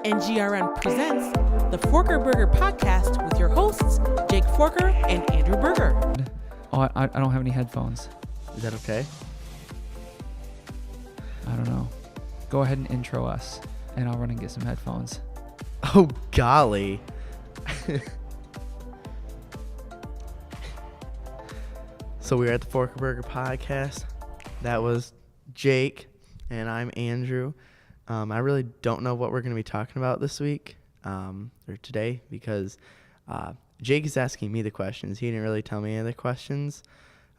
NGRN presents the ForkerBurger Podcast with your hosts, Jake Forker and Andrew Berger. Oh, I don't have any headphones. Is that okay? I don't know. Go ahead and intro us, and I'll run and get some headphones. Oh, golly. So we were at the ForkerBurger Podcast. That was Jake, and I'm Andrew. I really don't know what we're going to be talking about this week, or today, because Jake is asking me the questions. He didn't really tell me any of the questions.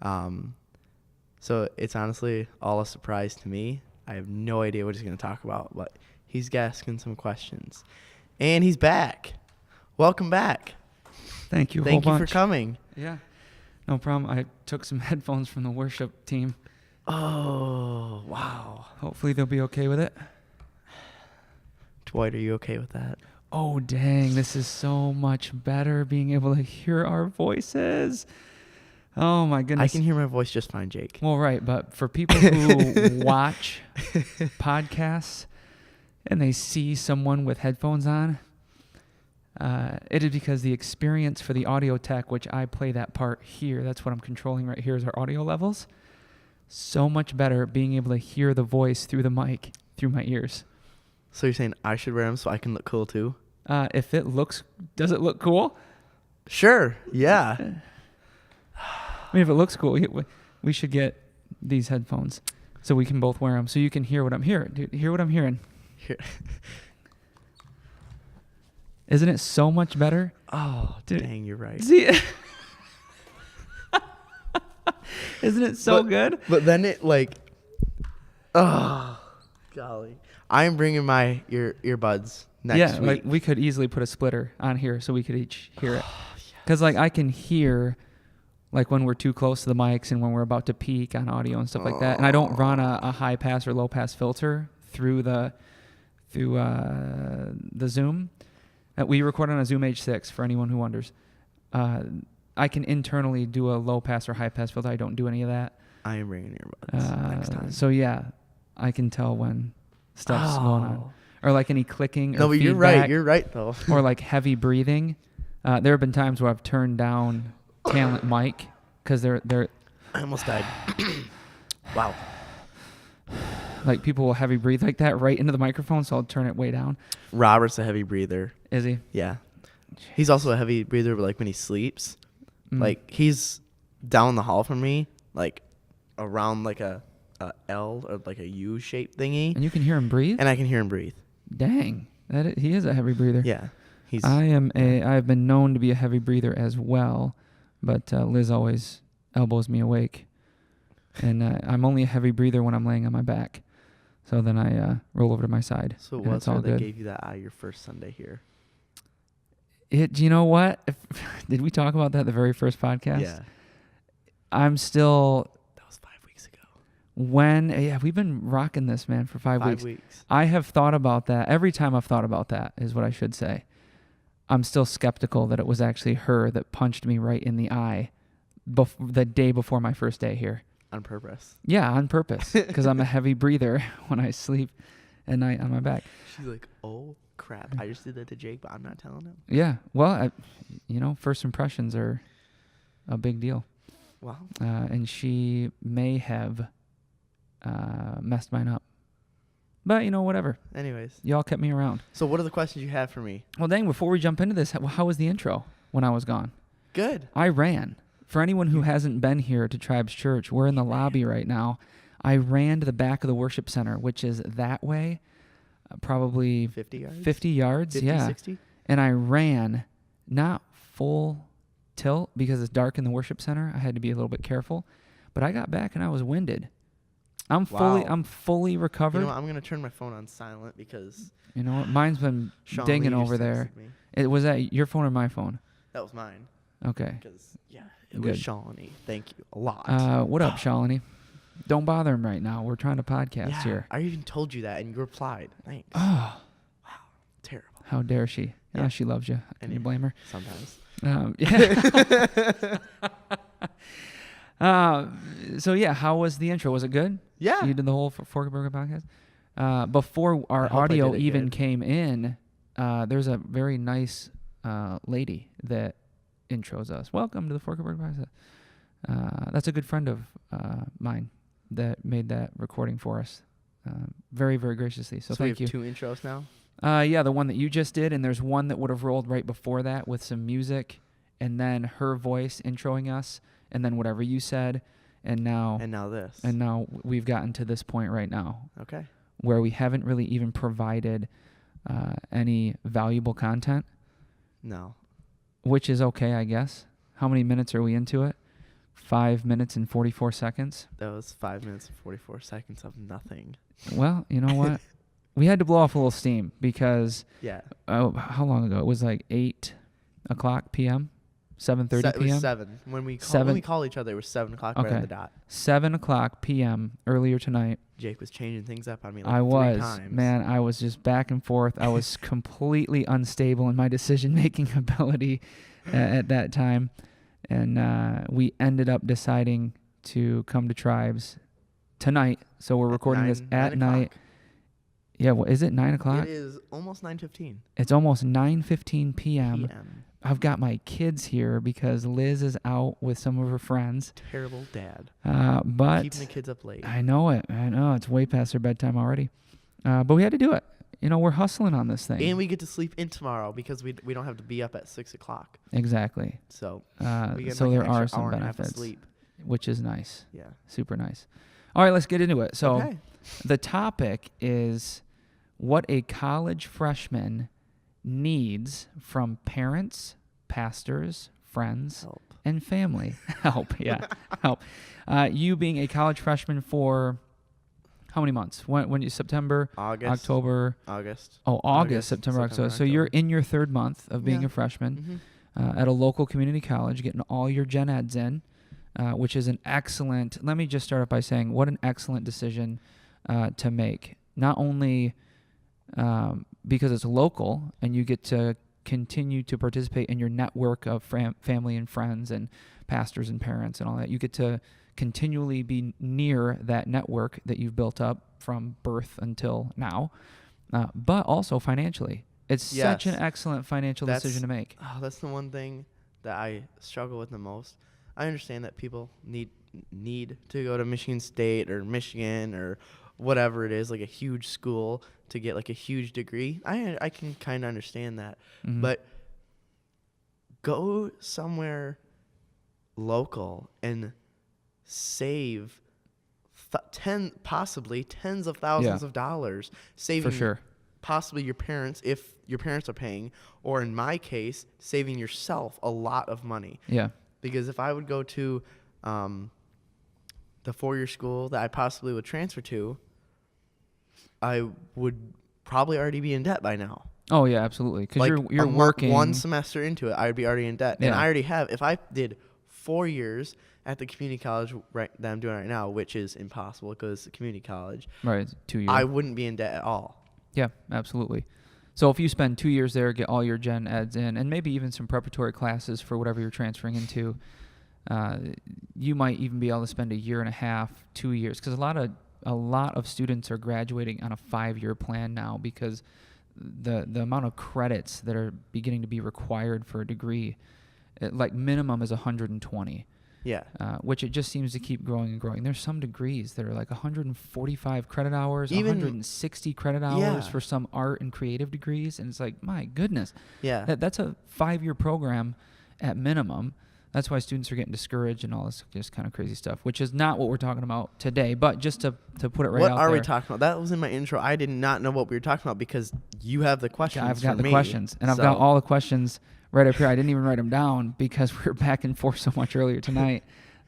So it's honestly all a surprise to me. I have no idea what he's going to talk about, but he's asking some questions. And he's back. Welcome back. Thank you. Thank you for coming. Yeah. No problem. I took some headphones from the worship team. Oh, wow. Hopefully they'll be okay with it. Dwight, are you okay with that? Oh, dang. This is so much better, being able to hear our voices. Oh, my goodness. I can hear my voice just fine, Jake. Well, right. But for people who watch podcasts and they see someone with headphones on, it is because the experience for the audio tech, which I play that part here, that's what I'm controlling right here is our audio levels. So much better being able to hear the voice through the mic, through my ears. So you're saying I should wear them so I can look cool too? If it looks, does it look cool? Sure. Yeah. I mean, if it looks cool, we should get these headphones so we can both wear them so you can hear what I'm hearing. Dude, hear what I'm hearing. Isn't it so much better? Oh, dude, dang, you're right. See, isn't it so good? But then it oh, golly. I'm bringing my earbuds next week. Like we could easily put a splitter on here so we could each hear it. Because I can hear like when we're too close to the mics and when we're about to peak on audio and stuff like that. And I don't run a high pass or low pass filter through the Zoom. We record on a Zoom H6 for anyone who wonders. I can internally do a low pass or high pass filter. I don't do any of that. I am bringing earbuds next time. So yeah, I can tell when stuff's going on, or like any clicking. No, or but feedback, you're right. You're right though. Or like heavy breathing. There have been times where I've turned down talent mic because they're. I almost died. Wow. Like people will heavy breathe like that right into the microphone, so I'll turn it way down. Robert's a heavy breather. Is he? Yeah. He's also a heavy breather, but like when he sleeps, like he's down the hall from me, like around like a L or like a U shaped thingy. And you can hear him breathe? And I can hear him breathe. Dang. He is a heavy breather. Yeah. I've been known to be a heavy breather as well, but Liz always elbows me awake. And I'm only a heavy breather when I'm laying on my back. So then I roll over to my side. So what's all that good. Gave you that eye your first Sunday here? You know what? Did we talk about that the very first podcast? Yeah. I'm still... That was 5 weeks ago. We've been rocking this, man, for 5 weeks. 5 weeks. I have thought about that. Every time I've thought about that is what I should say. I'm still skeptical that it was actually her that punched me right in the eye the day before my first day here. On purpose. Yeah, on purpose, because I'm a heavy breather when I sleep at night on my back. She's like, oh, crap. I just did that to Jake, but I'm not telling him. Yeah, well, first impressions are a big deal. Wow. And she may have messed mine up. But, whatever. Anyways. Y'all kept me around. So what are the questions you have for me? Well, dang, before we jump into this, how was the intro when I was gone? Good. I ran. For anyone who hasn't been here to Tribes Church, we're in the lobby right now. I ran to the back of the worship center, which is that way, probably 50 yards? 50 yards, 50, yeah. 60? And I ran, not full tilt because it's dark in the worship center. I had to be a little bit careful. But I got back and I was winded. I'm fully recovered. You know what? I'm going to turn my phone on silent because... You know what? Mine's been Sean dinging Lee over just there. texted me. Was that your phone or my phone? That was mine. Okay. Because, it Good. was Shawnee. Thank you a lot. What up, Shalini? Don't bother him right now. We're trying to podcast here. I even told you that, and you replied. Thanks. Oh. Wow. Terrible. How dare she? Yeah, she loves you. Can you blame her? Sometimes. So, how was the intro? Was it good? Yeah. You did the whole ForkerBurger podcast? Before our audio even came in, there's a very nice lady that intros us. Welcome to the ForkerBurger Podcast. That's a good friend of mine that made that recording for us very, very graciously. So thank you. We have 2 intros now? Yeah, the one that you just did, and there's one that would have rolled right before that with some music, and then her voice introing us, and then whatever you said, and now this. And now we've gotten to this point right now. Okay. Where we haven't really even provided any valuable content. No. Which is okay, I guess. How many minutes are we into it? 5 minutes and 44 seconds. That was 5 minutes and 44 seconds of nothing. Well, you know what? We had to blow off a little steam because how long ago? It was like 8 o'clock p.m., 7:30 p.m. It was 7. When we call each other, it was 7 o'clock right on the dot. 7 o'clock p.m. earlier tonight. Jake was changing things up on me like 3 times. Man, I was just back and forth. I was completely unstable in my decision-making ability at that time. And we ended up deciding to come to Tribes tonight. So we're recording this at night. Yeah, well, is it 9 o'clock? It is almost 9:15. It's almost 9:15 p.m. I've got my kids here because Liz is out with some of her friends. Terrible dad. But keeping the kids up late. I know it. It's way past their bedtime already. But we had to do it. We're hustling on this thing. And we get to sleep in tomorrow because we don't have to be up at 6 o'clock. Exactly. So we get there are some benefits, sleep. Which is nice. Yeah. Super nice. All right, let's get into it. So okay. The topic is what a college freshman needs from parents, pastors, friends, and family. Help. You being a college freshman for how many months? When you September, August, October, August. Oh, August, September, October. So you're in your 3rd month of being a freshman at a local community college, getting all your gen eds in, which is an excellent. Let me just start off by saying what an excellent decision to make. Not only because it's local and you get to continue to participate in your network of family and friends and pastors and parents and all that. You get to continually be near that network that you've built up from birth until now, but also financially. It's such an excellent financial decision to make. Oh, that's the one thing that I struggle with the most. I understand that people need to go to Michigan State or Michigan or whatever it is, like a huge school to get like a huge degree. I can kind of understand that. Mm-hmm. But go somewhere local and save possibly tens of thousands of dollars, saving for sure. Possibly your parents if your parents are paying, or in my case, saving yourself a lot of money. Yeah. Because if I would go to the 4-year school that I possibly would transfer to, I would probably already be in debt by now. Oh yeah, absolutely. Because like you're working one semester into it, I would be already in debt, and I already have. If I did 4 years at the community college that I'm doing right now, which is impossible because it's a community college, right? 2 years. I wouldn't be in debt at all. Yeah, absolutely. So if you spend 2 years there, get all your gen eds in, and maybe even some preparatory classes for whatever you're transferring into, you might even be able to spend 1.5 years, 2 years, because a lot of students are graduating on a 5-year plan now because the amount of credits that are beginning to be required for a degree, like minimum is 120. Yeah. Which it just seems to keep growing and growing. There's some degrees that are like 145 credit hours, 160 credit hours for some art and creative degrees, and it's like, my goodness. Yeah. That's a 5-year program at minimum. That's why students are getting discouraged and all this just kind of crazy stuff, which is not what we're talking about today. But just to put it right out there. What are we talking about? That was in my intro. I did not know what we were talking about because you have the questions. I've got the questions, and I've got all the questions right up here. I didn't even write them down because we were back and forth so much earlier tonight.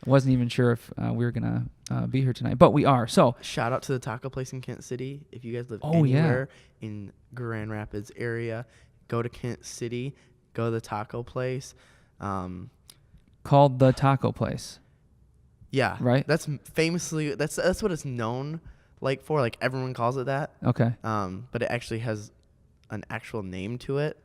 I wasn't even sure if we were going to be here tonight, but we are. So shout out to the taco place in Kent City. If you guys live anywhere in Grand Rapids area, go to Kent City, go to the taco place. Called the taco place. Yeah. Right? That's famously, that's what it's known like for. Like everyone calls it that. Okay. But it actually has an actual name to it.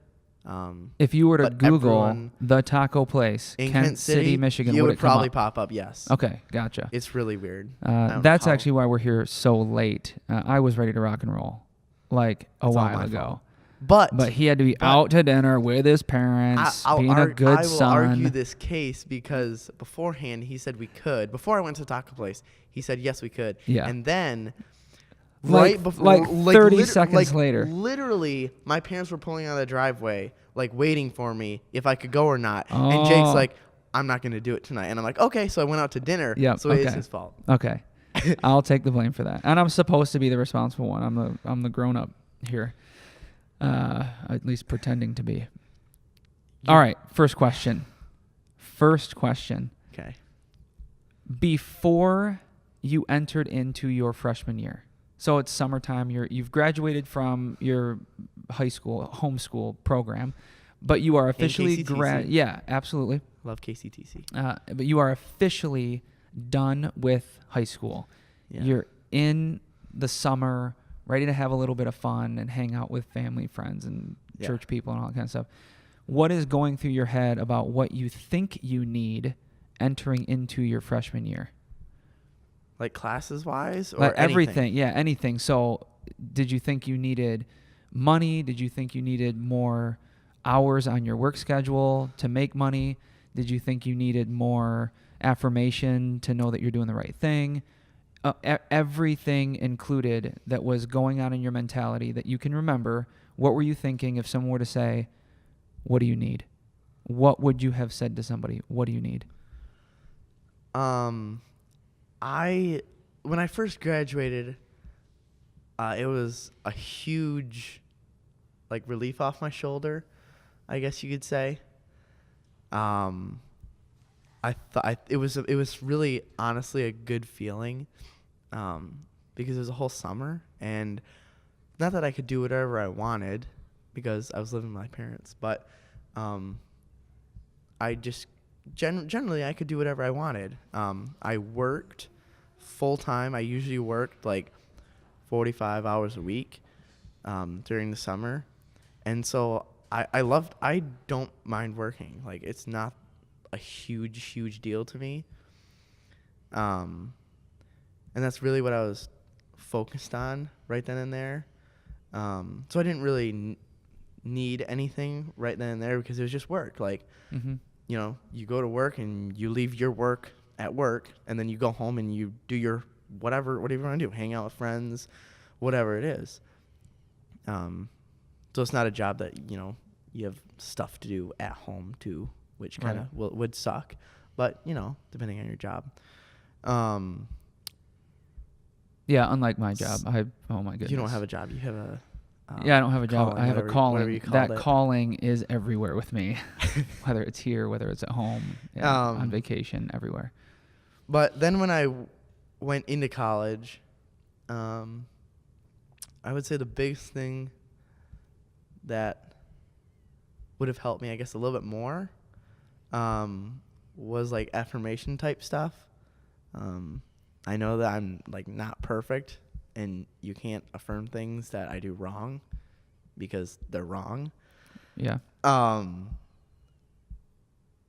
If you were to Google the taco place in Kent City, Michigan, it would probably come up? pop up. Yes. Okay, gotcha. It's really weird. That's actually why we're here so late. I was ready to rock and roll like a while ago. But he had to be out to dinner with his parents, being a good son. I will argue this case because beforehand he said we could. Before I went to the taco place, he said yes we could. Yeah. And then like 30 seconds later, literally my parents were pulling out of the driveway, like waiting for me if I could go or not. And Jake's like, I'm not going to do it tonight. And I'm like, okay. So I went out to dinner. Yep, so it is his fault. Okay. I'll take the blame for that. And I'm supposed to be the responsible one. I'm the grown up here. At least pretending to be. All right. First question. Okay. Before you entered into your freshman year, so it's summertime. You've graduated from your high school homeschool program, but you are officially Yeah, absolutely. Love KCTC. But you are officially done with high school. Yeah. You're in the summer, ready to have a little bit of fun and hang out with family, friends, and church people and all that kind of stuff. What is going through your head about what you think you need entering into your freshman year? Like classes-wise or like everything? Yeah, anything. So did you think you needed money? Did you think you needed more hours on your work schedule to make money? Did you think you needed more affirmation to know that you're doing the right thing? Everything included that was going on in your mentality that you can remember. What were you thinking if someone were to say, what do you need? What would you have said to somebody? What do you need? When I first graduated, it was a huge, like, relief off my shoulder, I guess you could say. I thought it was really honestly a good feeling, because it was a whole summer, and not that I could do whatever I wanted because I was living with my parents, but I just generally I could do whatever I wanted. I worked full time. I usually worked like 45 hours a week during the summer, and so I don't mind working. Like, it's not a huge deal to me. And that's really what I was focused on right then and there. So I didn't really need anything right then and there because it was just work. Like, you know, you go to work and you leave your work at work, and then you go home and you do your whatever you want to do, hang out with friends, whatever it is. So it's not a job that, you know, you have stuff to do at home too, which kind of would suck. But, you know, depending on your job. Yeah, unlike my job. Oh my goodness. You don't have a job. You have a... I don't have a job. Calling, I have a calling. That it. Calling is everywhere with me, whether it's here, whether it's at home, on vacation, everywhere. But then when I went into college, I would say the biggest thing that would have helped me, I guess, a little bit more was like affirmation type stuff. I know that I'm like not perfect, and you can't affirm things that I do wrong because they're wrong. Yeah.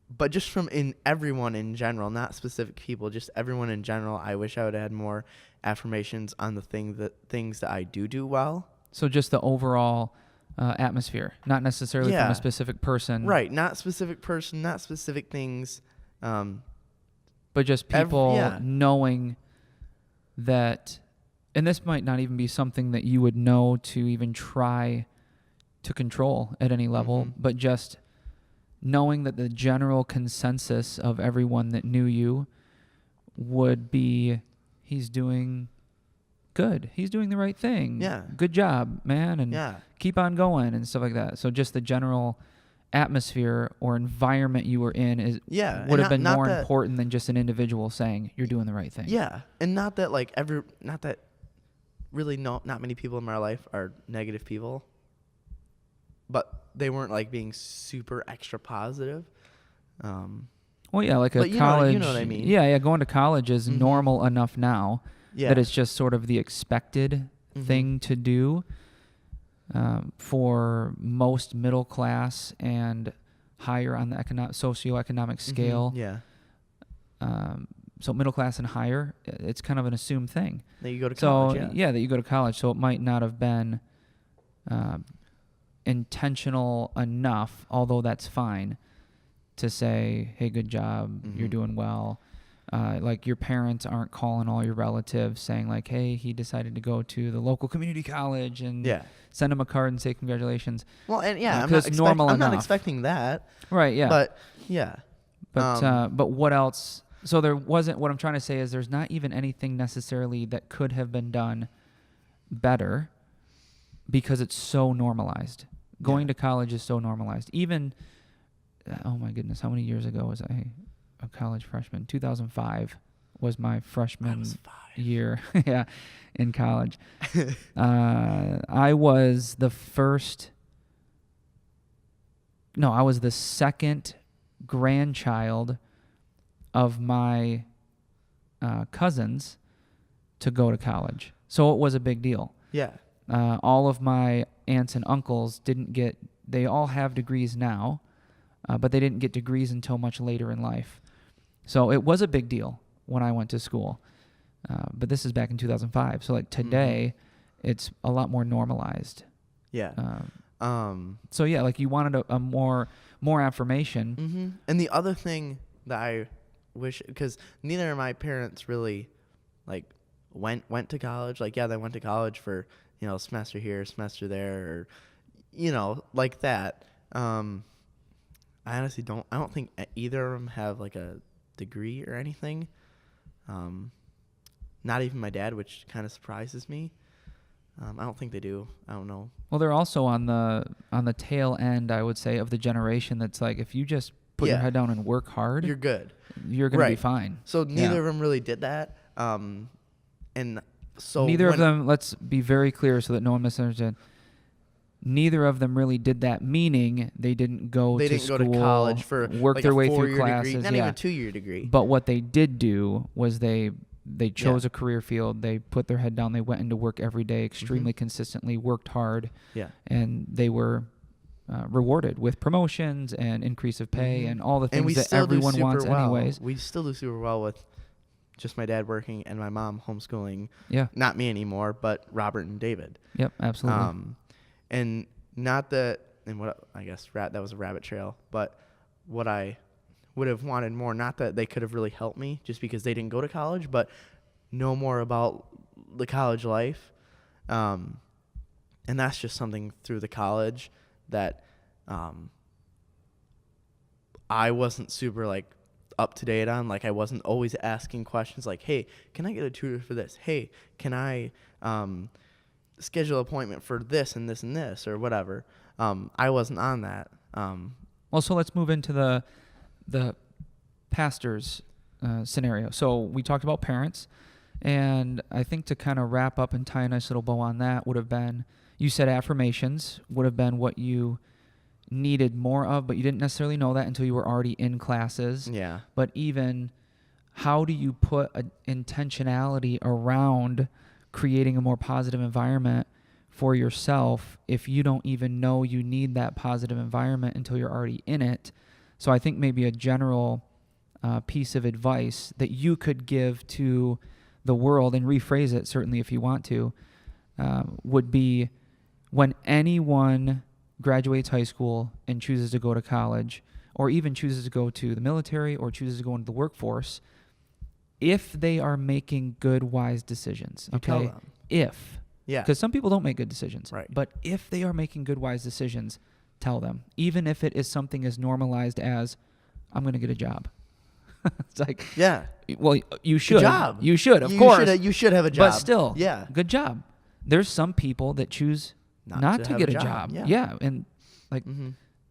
But just from everyone in general, not specific people, just everyone in general, I wish I would have had more affirmations on the things that I do well. So just the overall atmosphere, not necessarily from a specific person. Right. Not specific person, not specific things. But just people knowing that, and this might not even be something that you would know to even try to control at any level, but just knowing that the general consensus of everyone that knew you would be, he's doing good. He's doing the right thing. Yeah. Good job, man. And keep on going and stuff like that. So just the general atmosphere or environment you were in would have been more important than just an individual saying you're doing the right thing. Yeah. And not that really not many people in my life are negative people, but they weren't like being super extra positive. Well, yeah, like a college. You know what I mean? Yeah, going to college is normal enough now that it's just sort of the expected thing to do for most middle class and higher on the socioeconomic scale. Yeah. So middle class and higher, it's kind of an assumed thing. That you go to college. That you go to college. So it might not have been intentional enough, although that's fine, to say, hey, good job, you're doing well. Like your parents aren't calling all your relatives saying like, hey, he decided to go to the local community college and send him a card and say congratulations. Well, and I'm not expecting that. Right, yeah. But yeah. But what else? So there wasn't, what I'm trying to say is there's not even anything necessarily that could have been done better because it's so normalized. Going to college is so normalized. Even, oh my goodness, how many years ago was I a college freshman? 2005 was my freshman year in college. I was the second grandchild of my cousins to go to college. So it was a big deal. Yeah. All of my aunts and uncles they all have degrees now, but they didn't get degrees until much later in life. So it was a big deal when I went to school. But this is back in 2005. So like today, it's a lot more normalized. Yeah. So yeah, like you wanted a more affirmation. Mm-hmm. And the other thing that I wish, because neither of my parents really like went to college. Like, yeah, they went to college for, semester here, semester there, or, like that. I honestly I don't think either of them have like a degree or anything. Not even my dad, which kind of surprises me. I don't think they do. I don't know. Well, they're also on the tail end, I would say, of the generation that's like, if you just put your head down and work hard, you're good. You're going to be fine. So neither of them really did that. And so neither of them, let's be very clear so that no one misunderstands. Neither of them really did that, meaning they didn't go to school, to college for work like their a way 4-year through classes. Degree, not even a 2-year degree. But what they did do was they chose a career field. They put their head down. They went into work every day extremely consistently, worked hard. Yeah. And they were rewarded with promotions and increase of pay and all the things that everyone wants anyways. We still do super well with just my dad working and my mom homeschooling. Yeah. Not me anymore, but Robert and David. Yep, absolutely. And not that, and what I guess that was a rabbit trail, but what I would have wanted more, not that they could have really helped me just because they didn't go to college, but know more about the college life. And that's just something through the college that I wasn't super like up to date on. Like I wasn't always asking questions like, hey, can I get a tutor for this? Hey, can I schedule an appointment for this and this and this or whatever? I wasn't on that. Well, so let's move into the pastor's scenario. So we talked about parents, and I think to kind of wrap up and tie a nice little bow on that would have been, you said affirmations would have been what you needed more of, but you didn't necessarily know that until you were already in classes. Yeah. But even how do you put an intentionality around creating a more positive environment for yourself if you don't even know you need that positive environment until you're already in it? So I think maybe a general piece of advice that you could give to the world, and rephrase it certainly if you want to, would be when anyone graduates high school and chooses to go to college, or even chooses to go to the military or chooses to go into the workforce, if they are making good, wise decisions, you tell them. Because some people don't make good decisions. Right. But if they are making good, wise decisions, tell them. Even if it is something as normalized as, I'm going to get a job. It's like, well, you should. Good job. You should, of course. You should have a job. But still, good job. There's some people that choose not to get a job. Yeah. And like,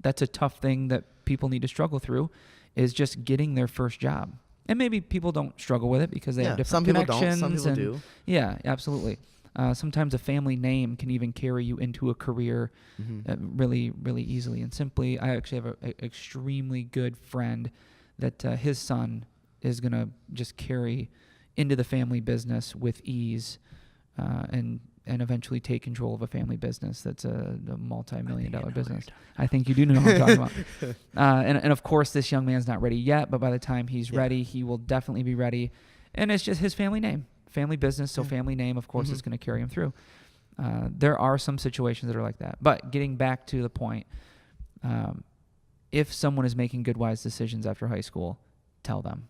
that's a tough thing that people need to struggle through, is just getting their first job. And maybe people don't struggle with it because they have different connections. Some people do. Yeah, absolutely. Sometimes a family name can even carry you into a career really, really easily and simply. I actually have an extremely good friend that his son is going to just carry into the family business with ease and eventually take control of a family business that's a multi-million-dollar business. I think you do know what I'm talking about. And of course, this young man's not ready yet, but by the time he's ready, he will definitely be ready. And it's just his family name. Family business, so family name, of course, is going to carry him through. There are some situations that are like that. But getting back to the point, if someone is making good, wise decisions after high school, tell them.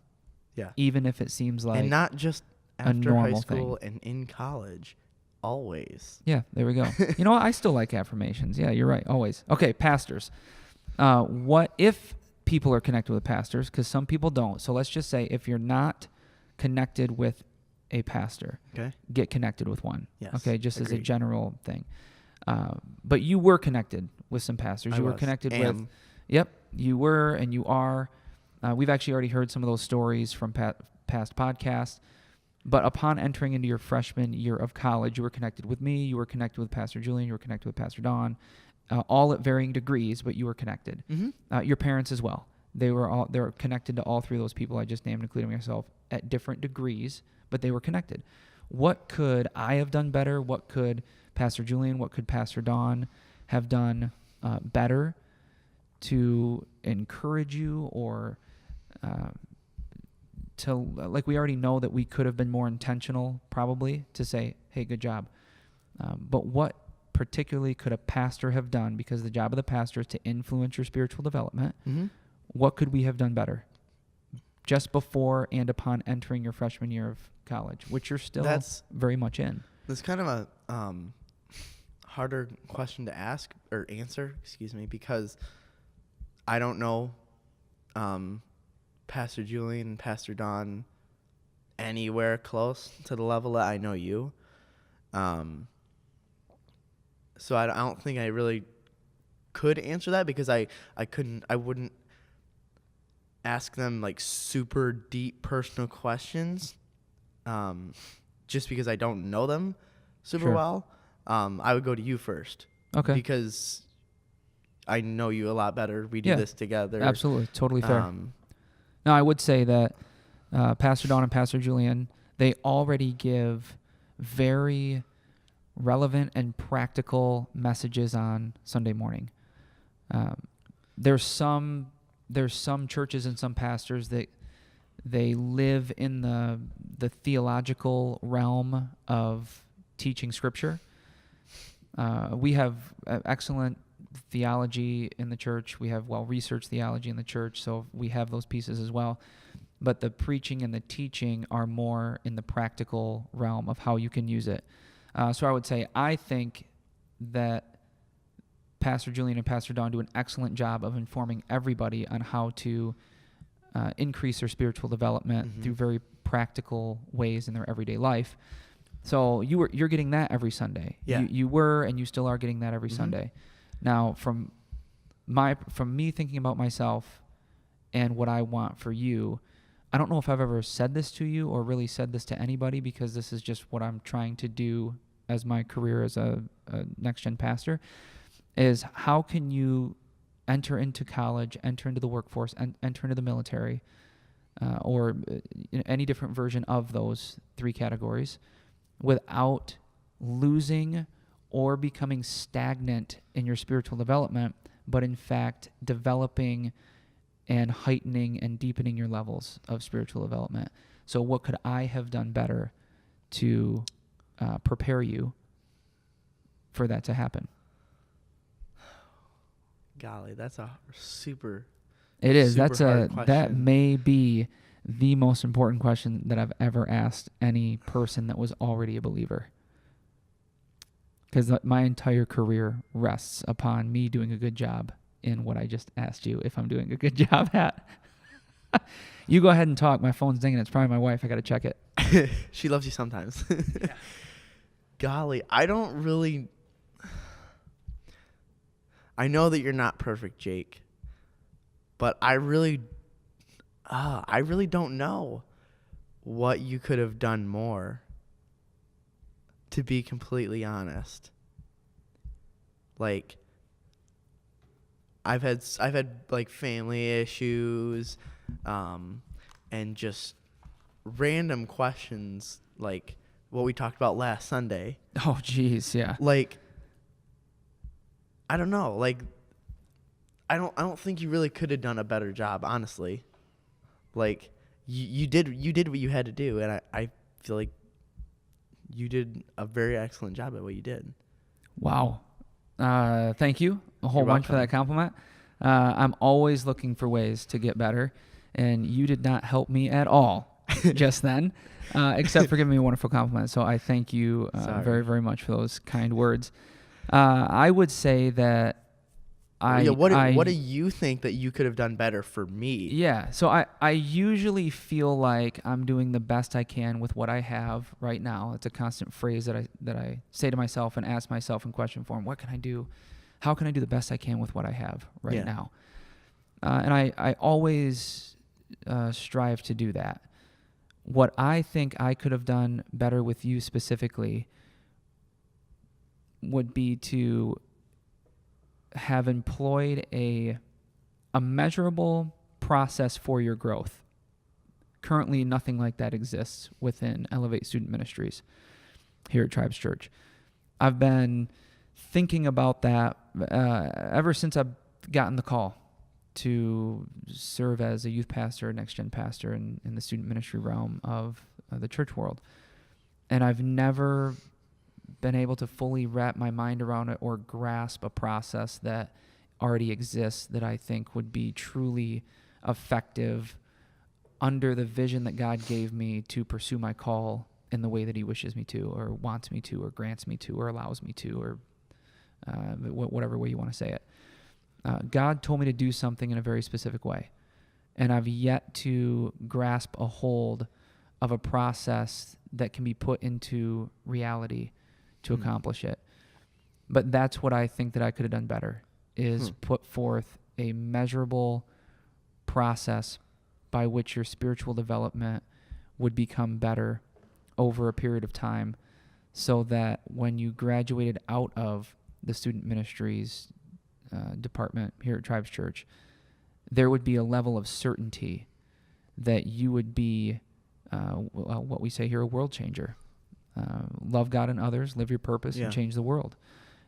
Yeah. Even if it seems like and not just after high normal school and in college. Always. Yeah, there we go. You know what? I still like affirmations. Yeah, you're right. Always. Okay, pastors. What if people are connected with pastors? Because some people don't. So let's just say if you're not connected with a pastor, Okay. get connected with one. Yes. Okay, just as a Agreed. general thing. But you were connected with some pastors. I You were was. connected Am. with. Yep, you were and you are. We've actually already heard some of those stories from past podcasts. But upon entering into your freshman year of college, you were connected with me, you were connected with Pastor Julian, you were connected with Pastor Don, all at varying degrees, but you were connected. Mm-hmm. Your parents as well. They're connected to all three of those people I just named, including myself, at different degrees, but they were connected. What could I have done better? What could Pastor Julian, what could Pastor Don have done better to encourage you or like we already know that we could have been more intentional probably to say, hey, good job. But what particularly could a pastor have done, because the job of the pastor is to influence your spiritual development, Mm-hmm. what could we have done better just before and upon entering your freshman year of college, which you're still very much in? That's kind of a harder question to ask or answer, because I don't know Pastor Julian and Pastor Don anywhere close to the level that I know you. So I don't think I really could answer that, because I wouldn't ask them like super deep personal questions, just because I don't know them super Sure. well. I would go to you first. Okay. Because I know you a lot better. We do this together. Absolutely. Totally fair. Now, I would say that Pastor Don and Pastor Julian, they already give very relevant and practical messages on Sunday morning. There's some churches and some pastors that they live in the theological realm of teaching Scripture. We have excellent theology in the church. We have well-researched theology in the church, so we have those pieces as well. But the preaching and the teaching are more in the practical realm of how you can use it. So I would say I think that Pastor Julian and Pastor Don do an excellent job of informing everybody on how to increase their spiritual development through very practical ways in their everyday life. So you're getting that every Sunday. Yeah. You were and you still are getting that every Sunday. Now, from me thinking about myself and what I want for you, I don't know if I've ever said this to you or really said this to anybody, because this is just what I'm trying to do as my career as a next-gen pastor, is how can you enter into college, enter into the workforce, and enter into the military, or any different version of those three categories, without losing or becoming stagnant in your spiritual development, but in fact developing and heightening and deepening your levels of spiritual development. So what could I have done better to prepare you for that to happen? Golly, that's a super. It is. Super That's hard that question. may be the most important question that I've ever asked any person that was already a believer. Because my entire career rests upon me doing a good job in what I just asked you if I'm doing a good job at. You go ahead and talk. My phone's dinging. It's probably my wife. I got to check it. She loves you sometimes. Golly, I don't really. I know that you're not perfect, Jake, but I really don't know what you could have done more, to be completely honest. Like, I've had like family issues, and just random questions like what we talked about last Sunday. Oh, geez, yeah. Like, I don't know. Like, I don't think you really could have done a better job, honestly. Like, you did what you had to do, and I feel like you did a very excellent job at what you did. Wow. Thank you a whole You're bunch for welcome. that compliment. I'm always looking for ways to get better, and you did not help me at all just then, except for giving me a wonderful compliment. So I thank you very, very much for those kind words. I would say that what do you think that you could have done better for me? Yeah. So I usually feel like I'm doing the best I can with what I have right now. It's a constant phrase that I say to myself and ask myself in question form. What can I do? How can I do the best I can with what I have right now? And I always strive to do that. What I think I could have done better with you specifically would be to have employed a measurable process for your growth. Currently, nothing like that exists within Elevate Student Ministries here at Tribes Church. I've been thinking about that ever since I've gotten the call to serve as a youth pastor, next gen pastor in the student ministry realm of the church world. And I've never been able to fully wrap my mind around it or grasp a process that already exists that I think would be truly effective under the vision that God gave me to pursue my call in the way that he wishes me to, or wants me to, or grants me to, or allows me to, or whatever way you want to say it. God told me to do something in a very specific way, and I've yet to grasp a hold of a process that can be put into reality to accomplish it. But that's what I think that I could have done better, is put forth a measurable process by which your spiritual development would become better over a period of time, so that when you graduated out of the student ministries department here at Tribes Church, there would be a level of certainty that you would be what we say here, a world changer. Love God and others, live your purpose, and change the world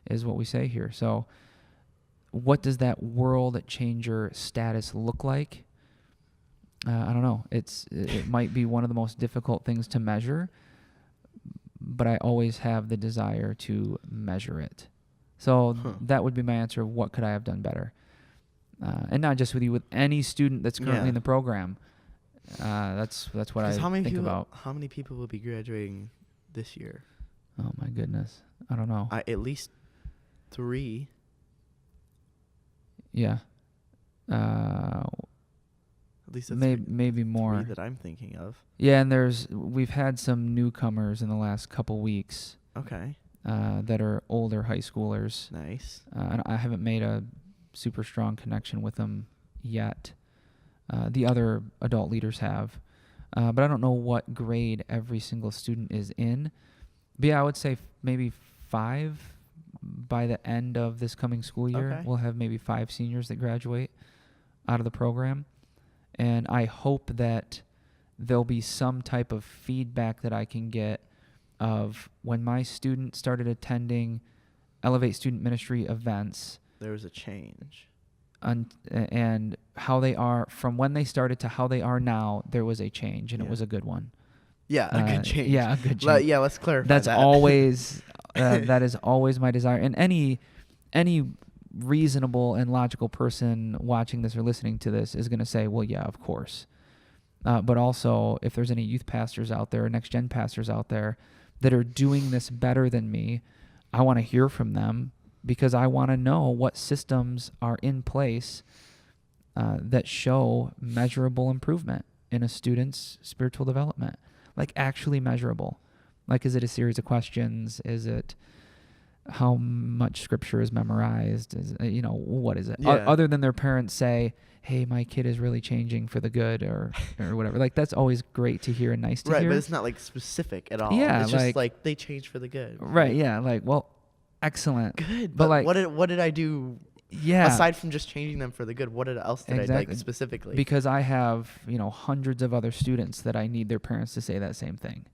is what we say here. So what does that world changer status look like? I don't know. It might be one of the most difficult things to measure, but I always have the desire to measure it. So that would be my answer of what could I have done better. And not just with you, with any student that's currently in the program. That's what I think about. How many people will be graduating this year? Oh my goodness. I don't know. At least 3. Yeah. At least that's maybe more 3 that I'm thinking of. Yeah, and we've had some newcomers in the last couple weeks. Okay. That are older high schoolers. Nice. And I haven't made a super strong connection with them yet. The other adult leaders have. But I don't know what grade every single student is in. But yeah, I would say maybe 5 by the end of this coming school year. Okay. We'll have maybe 5 seniors that graduate out of the program. And I hope that there'll be some type of feedback that I can get of when my students started attending Elevate Student Ministry events. There was a change. And how they are, from when they started to how they are now, there was a change, and it was a good one. Yeah, a good change. Yeah, a good change. Let's clarify That's that. always, that is always my desire. And any reasonable and logical person watching this or listening to this is going to say, well, yeah, of course. But also, if there's any youth pastors out there, next-gen pastors out there that are doing this better than me, I want to hear from them, because I want to know what systems are in place that show measurable improvement in a student's spiritual development. Like, actually measurable. Like, is it a series of questions? Is it how much scripture is memorized? Is what is it? Yeah. Other than their parents say, hey, my kid is really changing for the good, or whatever. Like, that's always great to hear and nice to hear. Right, but it's not like specific at all. Yeah, it's just like they changed for the good. Right, yeah. Like, well, excellent. Good. But But like, what did I do? Yeah. Aside from just changing them for the good, what else did I like specifically? Because I have, hundreds of other students that I need their parents to say that same thing.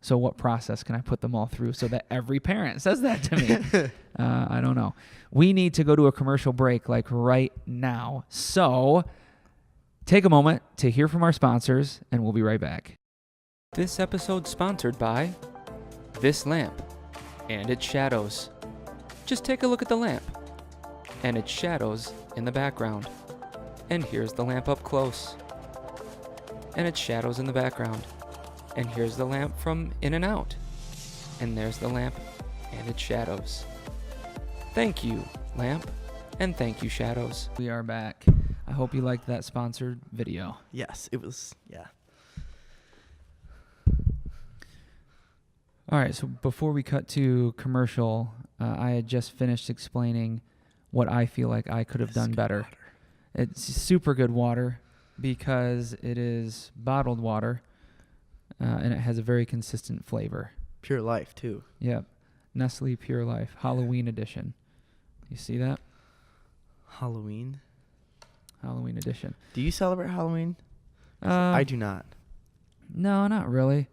So what process can I put them all through so that every parent says that to me? I don't know. We need to go to a commercial break like right now. So take a moment to hear from our sponsors, and we'll be right back. This episode sponsored by this lamp and its shadows. Just take a look at the lamp and its shadows in the background. And here's the lamp up close. And its shadows in the background. And here's the lamp from in and out. And there's the lamp and its shadows. Thank you, lamp, and thank you, shadows. We are back. I hope you liked that sponsored video. Yes, it was. Yeah. All right, so before we cut to commercial, I had just finished explaining what I feel like I could have done better. Water. It's super good water because it is bottled water, and it has a very consistent flavor. Pure Life too. Yep. Nestle Pure Life, Halloween edition. You see that? Halloween. Halloween edition. Do you celebrate Halloween? I do not. No, not really.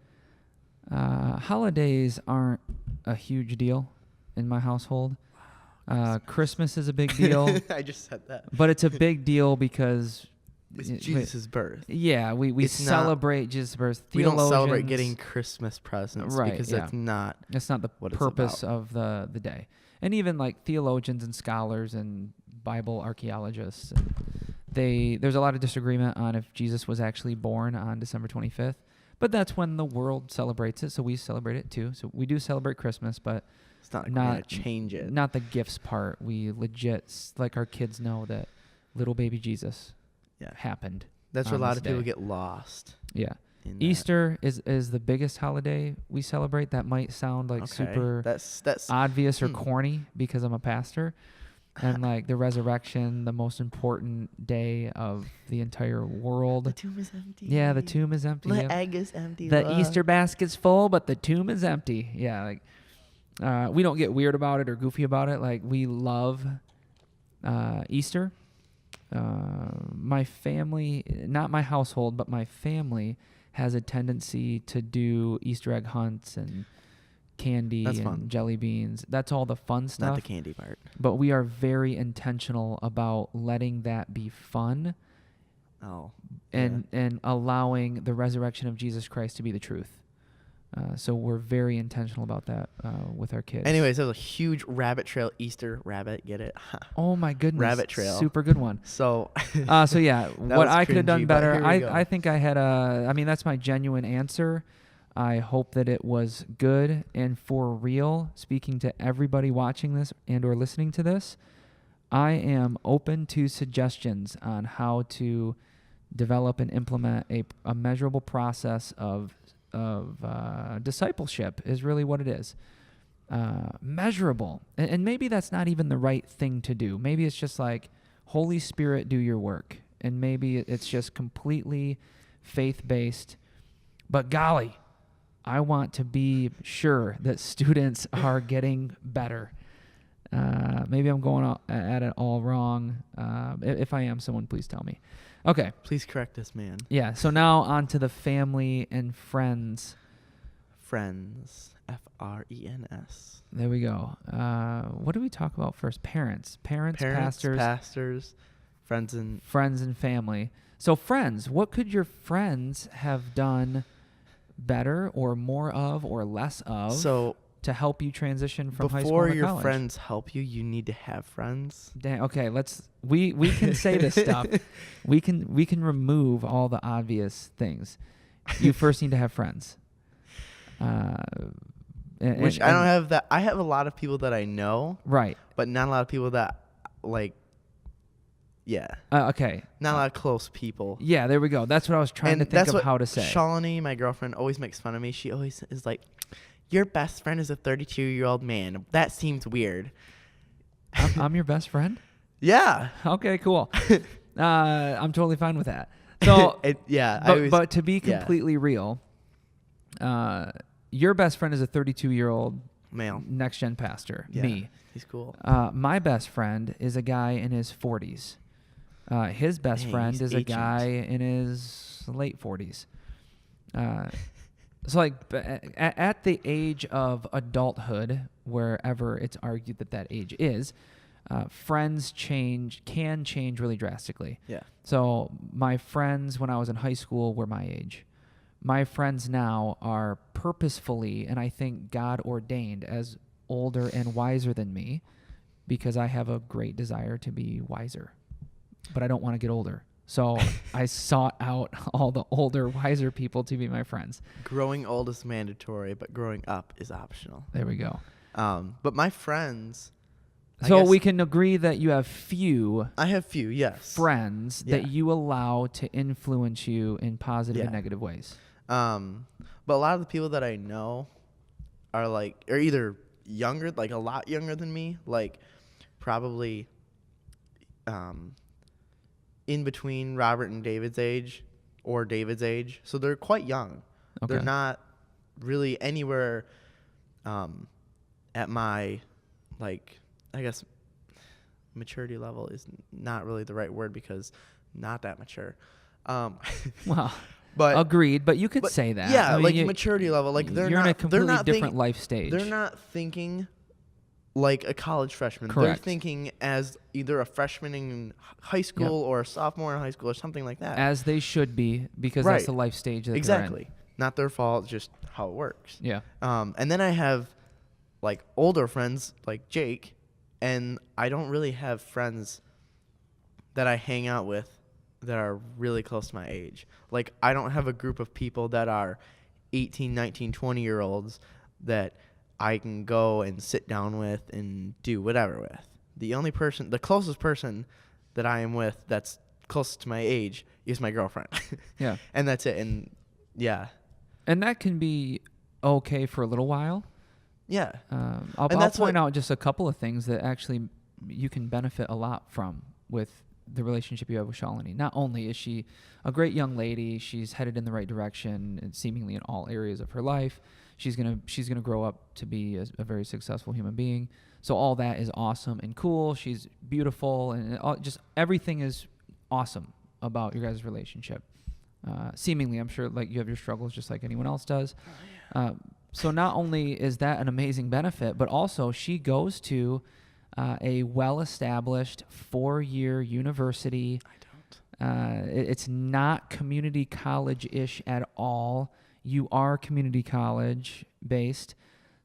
Holidays aren't a huge deal in my household. Christmas is a big deal. I just said that. But it's a big deal because It's Jesus' birth. Yeah, we celebrate Jesus' birth. We don't celebrate getting Christmas presents, right, because yeah. that's not the purpose of the day. And even like theologians and scholars and Bible archaeologists, there's a lot of disagreement on if Jesus was actually born on December 25th. But that's when the world celebrates it, so we celebrate it too. So we do celebrate Christmas, but it's not going to change it. Not the gifts part. We legit, like our kids know that little baby Jesus happened. That's where a lot of people day. Get lost. Yeah. Easter is the biggest holiday we celebrate. That might sound like super that's obvious or corny because I'm a pastor. And like the resurrection, the most important day of the entire world. The tomb is empty. Yeah, the tomb is empty. The egg is empty. The Easter basket's full, but the tomb is empty. Yeah, like we don't get weird about it or goofy about it. Like we love Easter. My family, not my household, but my family has a tendency to do Easter egg hunts and candy and fun. Jelly beans. That's all the fun stuff. Not the candy part. But we are very intentional about letting that be fun. Oh. And allowing the resurrection of Jesus Christ to be the truth. So we're very intentional about that with our kids. Anyways, there's a huge rabbit trail. Easter rabbit, get it? Oh my goodness. Rabbit trail. Super good one. So so yeah, what I could have done cringy, but better, here we go. I think I had that's my genuine answer. I hope that it was good and for real. Speaking to everybody watching this and or listening to this, I am open to suggestions on how to develop and implement a measurable process of discipleship is really what it is. Measurable. And maybe that's not even the right thing to do. Maybe it's just like, Holy Spirit, do your work. And maybe it's just completely faith-based. But golly, I want to be sure that students are getting better. Maybe I'm going at it all wrong. If I am, someone please tell me. Okay. Please correct this man. Yeah, so now on to the family and friends. Friends. F-R-E-N-S. There we go. What do we talk about first? Parents, pastors, friends and family. So friends, what could your friends have done better or more of or less of to help you transition from high school to college? Before your friends help you, you need to have friends. Okay, we can say this stuff. We can remove all the obvious things. You first need to have friends. Which I don't have that. I have a lot of people that I know. Right. But not a lot of people that okay. Not a lot of close people. Yeah, there we go. That's what I was trying to think of how to say. Shalini, my girlfriend, always makes fun of me. She always is like, your best friend is a 32-year-old man. That seems weird. I'm your best friend? Yeah. Okay, cool. I'm totally fine with that. So, but to be completely real, your best friend is a 32-year-old male next-gen pastor. Yeah, me. He's cool. My best friend is a guy in his 40s. His best friend is a guy in his late 40s. So, like, at the age of adulthood, wherever it's argued that age is, friends can change really drastically. Yeah. So, my friends when I was in high school were my age. my friends now are purposefully, and I think God ordained, as older and wiser than me, because I have a great desire to be wiser, but I don't want to get older. So I sought out all the older, wiser people to be my friends. Growing old is mandatory, but growing up is optional. There we go. But my friends. So we can agree that you have few. I have few, yes. Friends that you allow to influence you in positive and negative ways. But a lot of the people that I know are either younger, like a lot younger than me, like probably in between Robert and David's age or David's age. So they're quite young. Okay. They're not really anywhere at my, like, I guess maturity level is not really the right word because not that mature. Well, but agreed, but you could say that. Yeah, I mean, like maturity level. Like you're in a completely different life stage. They're not thinking like a college freshman. Correct. They're thinking as either a freshman in high school or a sophomore in high school or something like that. As they should be, because that's the life stage that they're in. Not their fault, just how it works. Yeah. And then I have like older friends like Jake, and I don't really have friends that I hang out with that are really close to my age. Like, I don't have a group of people that are 18, 19, 20-year-olds that I can go and sit down with and do whatever with. The closest person that I am with that's closest to my age is my girlfriend. Yeah. And that's it. And, yeah. And that can be okay for a little while. Yeah. I'll point out just a couple of things that actually you can benefit a lot from with the relationship you have with Shalini. Not only is she a great young lady, she's headed in the right direction and seemingly in all areas of her life. She's gonna grow up to be a very successful human being. So all that is awesome and cool. She's beautiful, and just everything is awesome about your guys' relationship. Seemingly, I'm sure, like, you have your struggles just like anyone else does. So not only is that an amazing benefit, but also she goes to a well-established 4-year university. I don't. It's not community college-ish at all. You are community college-based.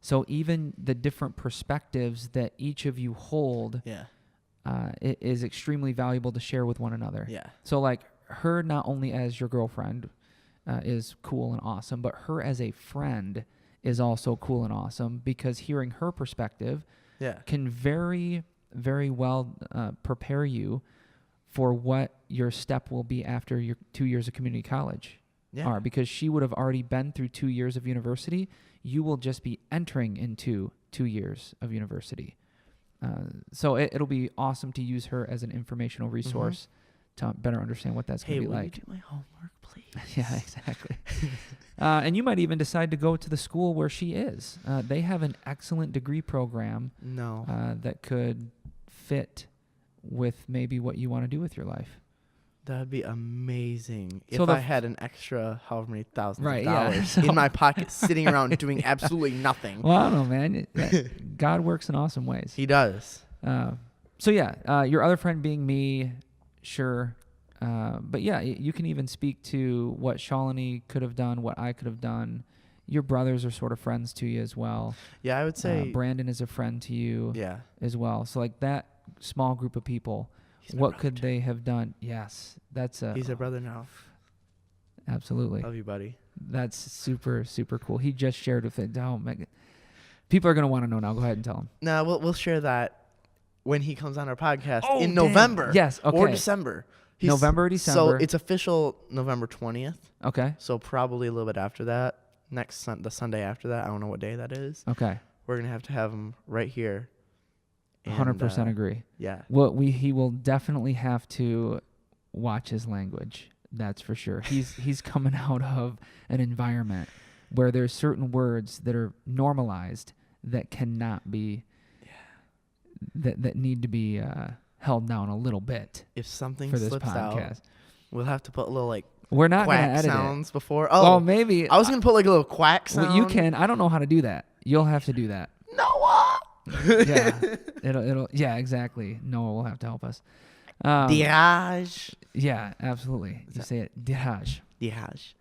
So even the different perspectives that each of you hold it is extremely valuable to share with one another. Yeah. So, like, her not only as your girlfriend is cool and awesome, but her as a friend is also cool and awesome, because hearing her perspective can very, very well prepare you for what your step will be after your 2 years of community college are, because she would have already been through 2 years of university. You will just be entering into 2 years of university. So it'll be awesome to use her as an informational resource to better understand what that's going to be like. Hey, will you do my homework, please? Yeah, exactly. And you might even decide to go to the school where she is. They have an excellent degree program that could fit with maybe what you want to do with your life. That would be amazing So if I had an extra however many thousands of Right, dollars yeah. in my pocket sitting around doing absolutely nothing. Well, I don't know, man. God works in awesome ways. He does. So yeah, your other friend being me, sure. But yeah, you can even speak to what Shalini could have done, what I could have done. Your brothers are sort of friends to you as well. Yeah, I would say Brandon is a friend to you as well. So like that small group of people, what could they have done? Yes, he's a brother now. Absolutely. Love you, buddy. That's super, super cool. He just shared with it. Oh, my God. People are going to want to know now. Go ahead and tell them. No, we'll share that when he comes on our podcast in November. Yes, okay. Or December. November or December. So it's official November 20th. Okay. So probably a little bit after that. The Sunday after that. I don't know what day that is. Okay. We're going to have him right here. 100% agree. Yeah. He will definitely have to watch his language. That's for sure. He's coming out of an environment where there's certain words that are normalized that cannot be, that need to be held down a little bit. If something for this slips podcast. out, we'll have to put a little we're not going to quack edit sounds it. before. Oh, maybe. I was going to put a little quack sound. Well, you can. I don't know how to do that. You'll have to do that. Noah. Yeah, exactly. Noah will have to help us. Dirage. Yeah, absolutely. You say it, dirage. Yash.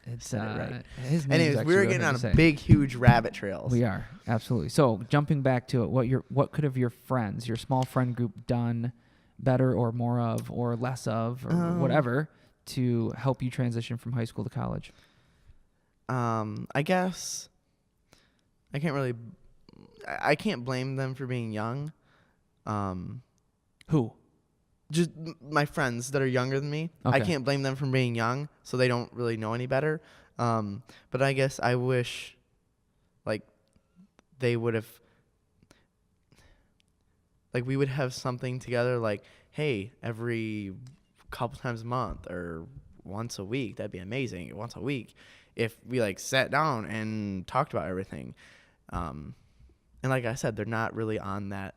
It's Said it right. His name's Anyways, actually we were really getting hard on to a say. big, huge rabbit trails. We are, absolutely. So jumping back to it, what could have your friends, your small friend group, done better or more of or less of or whatever to help you transition from high school to college? I guess I can't blame them for being young. Who? Just my friends that are younger than me. Okay. I can't blame them for being young, so they don't really know any better. But I guess I wish, like, they would have, like, we would have something together, like, hey, every couple times a month or once a week. That'd be amazing. Once a week, if we like sat down and talked about everything. And like I said, they're not really on that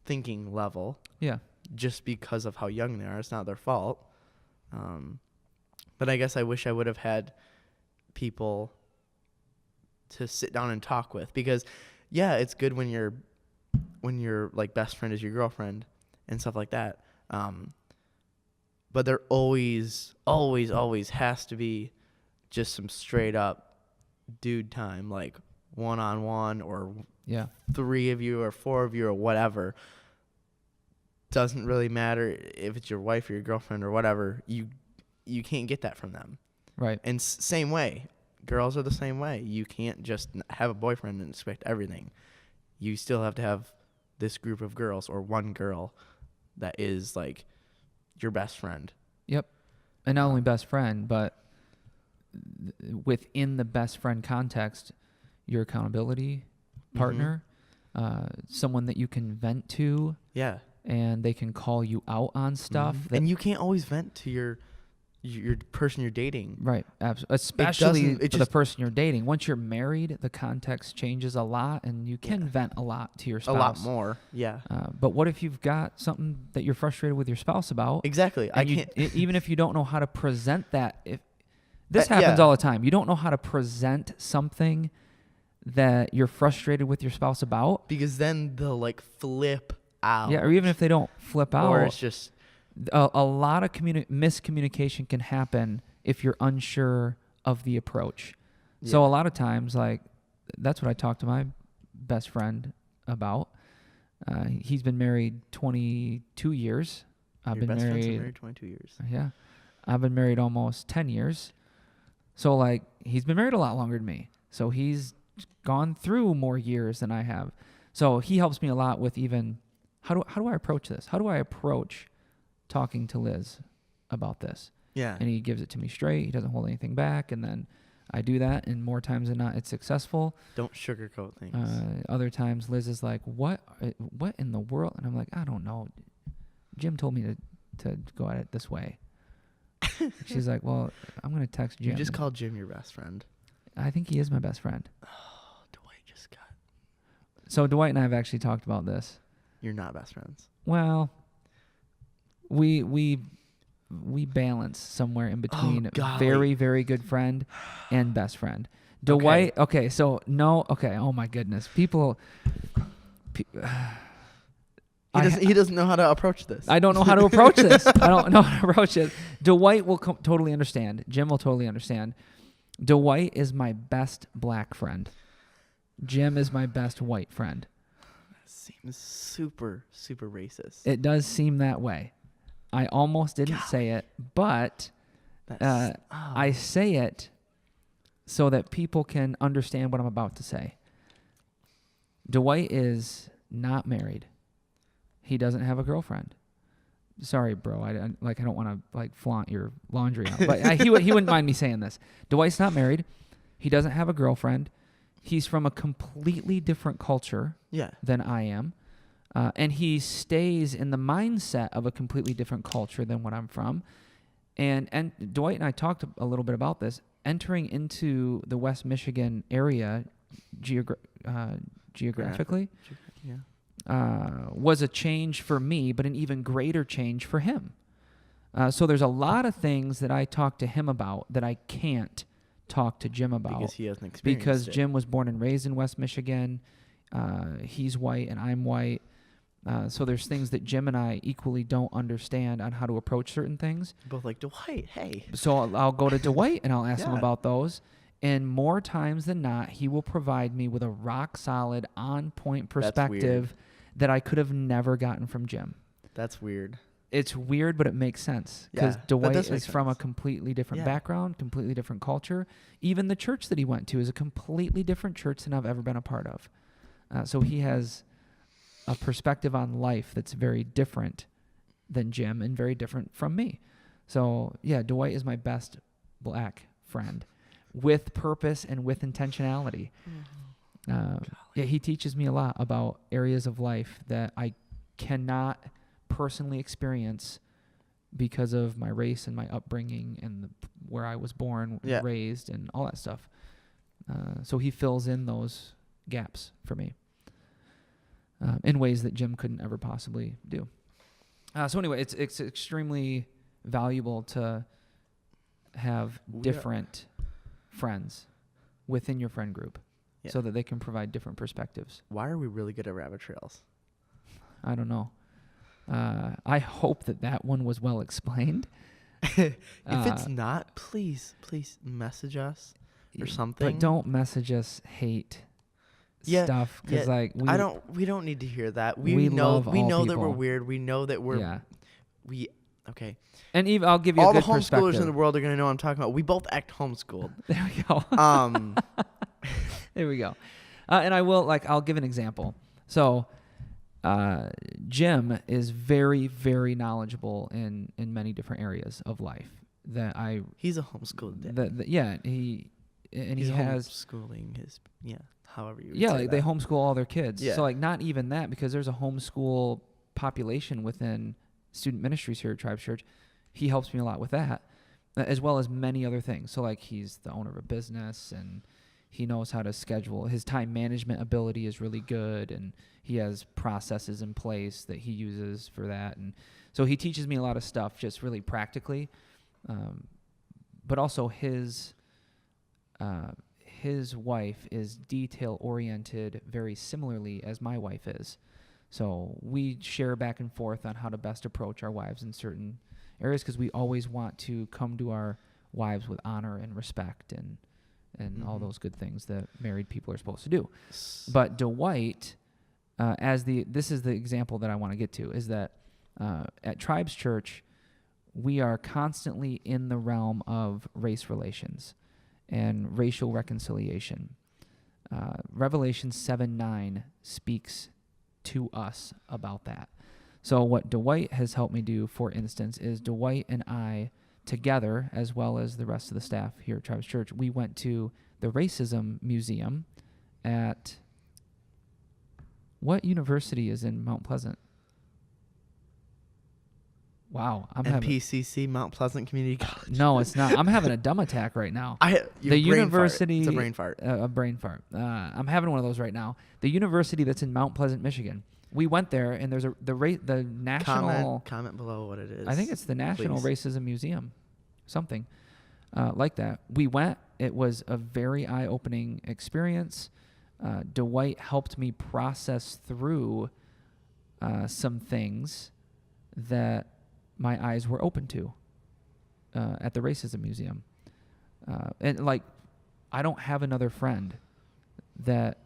thinking level. Yeah. Just because of how young they are. It's not their fault. But I guess I wish I would have had people to sit down and talk with, because yeah, it's good when your like best friend is your girlfriend and stuff like that. But there always has to be just some straight up dude time, like one-on-one or Yeah. 3 of you or 4 of you or whatever. Doesn't really matter if it's your wife or your girlfriend or whatever. You can't get that from them. Right. And same way, girls are the same way. You can't just have a boyfriend and expect everything. You still have to have this group of girls or one girl that is like your best friend. Yep. And not only best friend, but within the best friend context, your accountability partner, someone that you can vent to. Yeah. And they can call you out on stuff. And you can't always vent to your person you're dating. Right. Especially it for the just- person you're dating. Once you're married, the context changes a lot, and you can vent a lot to your spouse. A lot more. Yeah. But what if you've got something that you're frustrated with your spouse about? Exactly. I can't. Even if you don't know how to present that, if this happens all the time, you don't know how to present something that you're frustrated with your spouse about. Because then they'll like flip out. Yeah, or even if they don't flip out. Or it's just a lot of miscommunication can happen if you're unsure of the approach. Yeah. So a lot of times, like, that's what I talked to my best friend about. He's been married 22 years. I've been married 22 years. Yeah. I've been married almost 10 years. So, like, he's been married a lot longer than me. So he's gone through more years than I have. So he helps me a lot with even, how do I approach this? How do I approach talking to Liz about this? Yeah. And he gives it to me straight. He doesn't hold anything back. And then I do that, and more times than not, it's successful. Don't sugarcoat things. Other times, Liz is like, what in the world? And I'm like, I don't know. Jim told me to go at it this way. She's like, well, I'm going to text Jim. You just called Jim your best friend. I think he is my best friend. Oh, Dwight just got... So Dwight and I have actually talked about this. You're not best friends. Well, we balance somewhere in between very, very good friend and best friend. Dwight, okay, so no, okay, oh my goodness. People... He doesn't know how to approach this. I don't know how to approach this. I don't know how to approach it. Dwight will totally understand. Jim will totally understand. Dwight is my best black friend. Jim is my best white friend. That seems super, super racist. It does seem that way. I almost didn't say it, but I say it so that people can understand what I'm about to say. Dwight is not married. He doesn't have a girlfriend. Sorry, bro. I don't want to flaunt your laundry out, but he wouldn't mind me saying this. Dwight's not married. He doesn't have a girlfriend. He's from a completely different culture than I am, and he stays in the mindset of a completely different culture than what I'm from. And Dwight and I talked a little bit about this. Entering into the West Michigan area geographically. Was a change for me, but an even greater change for him. So there's a lot of things that I talk to him about that I can't talk to Jim about. Because he hasn't experienced Because it. Jim was born and raised in West Michigan. He's white and I'm white. So there's things that Jim and I equally don't understand on how to approach certain things. Both like, Dwight, hey. So I'll go to Dwight and I'll ask him Yeah. about those. And more times than not, he will provide me with a rock solid, on point perspective that I could have never gotten from Jim. That's weird. It's weird, but it makes sense because Yeah, that Dwight does make is from a sense. completely different Yeah. background, completely different culture. Even the church that he went to is a completely different church than I've ever been a part of. So he has a perspective on life that's very different than Jim and very different from me. So, yeah, Dwight is my best black friend with purpose and with intentionality. Yeah, he teaches me a lot about areas of life that I cannot personally experience because of my race and my upbringing and where I was born, Yeah. raised, and all that stuff. So he fills in those gaps for me in ways that Jim couldn't ever possibly do. So anyway, it's extremely valuable to have different friends within your friend group so that they can provide different perspectives. Why are we really good at rabbit trails? I don't know. I hope that one was well explained. If it's not, please message us or something. But don't message us hate stuff because we don't need to hear that. we know love we all know that we're people. weird. We know that we're okay. And Eve, I'll give you All a the good homeschoolers perspective. in the world are gonna know what I'm talking about. We both act homeschooled. There we go. There we go. And I'll give an example. So, Jim is very, very knowledgeable in many different areas of life He's a homeschooled dad. he He's has homeschooling his however you would yeah, say like they that. homeschool all their kids. Yeah. So like not even that, because there's a homeschool population within student ministries here at Tribes Church. He helps me a lot with that, as well as many other things. So like he's the owner of a business and he knows how to schedule. His time management ability is really good, and he has processes in place that he uses for that. And so he teaches me a lot of stuff just really practically. But also his wife is detail-oriented very similarly as my wife is. So we share back and forth on how to best approach our wives in certain areas because we always want to come to our wives with honor and respect and all those good things that married people are supposed to do. But Dwight, this is the example that I want to get to, is that at Tribes Church, we are constantly in the realm of race relations and racial reconciliation. Revelation 7:9 speaks to us about that. So what Dwight has helped me do, for instance, is Dwight and I together, as well as the rest of the staff here at Tribes Church, we went to the Racism Museum at what university is in Mount Pleasant? Wow, MPCC, Mount Pleasant Community College. No, it's not. I'm having a dumb attack right now. The university. It's a brain fart. A brain fart. I'm having one of those right now. The university that's in Mount Pleasant, Michigan. We went there, and there's the national. Comment below what it is. I think it's the National please. Racism Museum, something like that. We went. It was a very eye-opening experience. Dwight helped me process through some things that my eyes were open to at the Racism Museum. And like, I don't have another friend that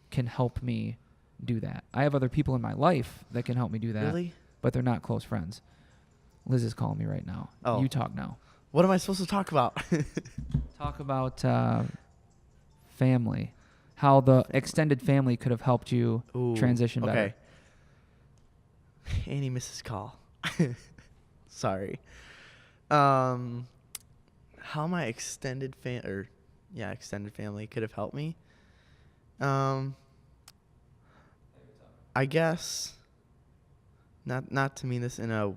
can help me do that. I have other people in my life that can help me do that. Really? But they're not close friends. Liz is calling me right now. Oh. You talk now. What am I supposed to talk about? Talk about family. How the extended family could have helped you transition better. Okay. Annie misses call. Sorry. How my extended family could have helped me. I guess not to mean this in a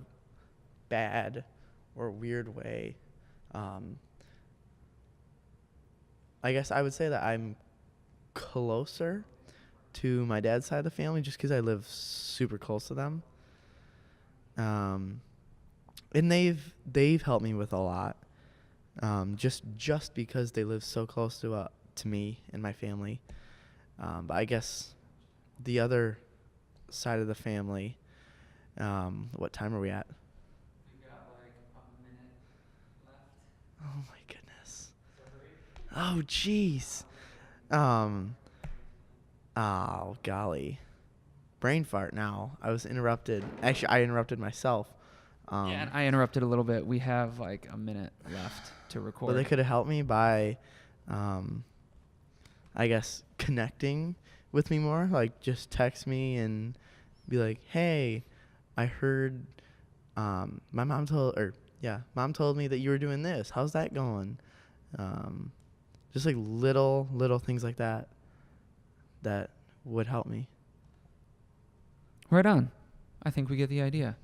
bad or weird way. I guess I would say that I'm closer to my dad's side of the family just because I live super close to them. And they've helped me with a lot. Just because they live so close to me and my family. But I guess the other side of the family. What time are we at? We've got like a minute left. Oh my goodness. Oh jeez. Oh golly. Brain fart now. I was interrupted. Actually, I interrupted myself. Yeah, and I interrupted a little bit. We have like a minute left to record. Well, they could have helped me by, I guess, connecting with me more. Like, just text me and be like, "Hey, I heard, my mom told me that you were doing this. How's that going?" Just like little things like that would help me. Right on. I think we get the idea.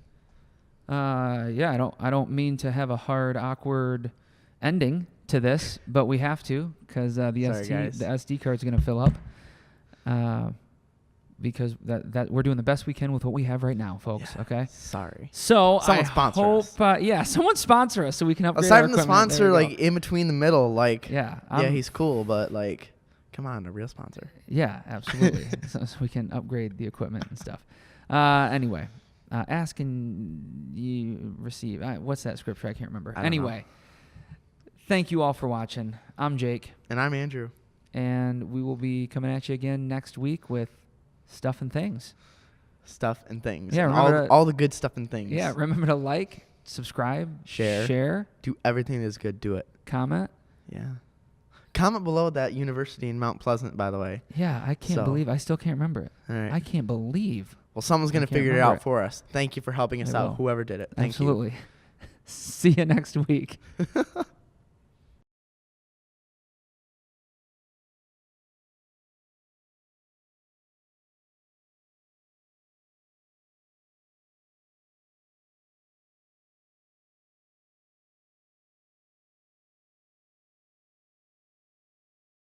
Yeah, I don't mean to have a hard, awkward ending to this, but we have to because the SD card's going to fill up. Because that we're doing the best we can with what we have right now, folks. Yeah, okay. Sorry. So someone sponsor us. Someone sponsor us so we can upgrade. Aside our from the equipment. sponsor, like in between the middle, like he's cool, but like, come on, a real sponsor. Yeah, absolutely. so we can upgrade the equipment and stuff. Anyway, ask and you receive. What's that scripture? I can't remember. Anyway, thank you all for watching. I'm Jake. And I'm Andrew. And we will be coming at you again next week with stuff and things. Stuff and things. Yeah, and all the good stuff and things. Yeah, remember to like, subscribe, share. Do everything that's good. Do it. Comment. Yeah. Comment below that university in Mount Pleasant, by the way. Yeah, I can't believe. I still can't remember it. All right. I can't believe. Well, someone's going to figure it out for us. Thank you for helping us out, will. whoever did it. Thank you. Absolutely. See you next week.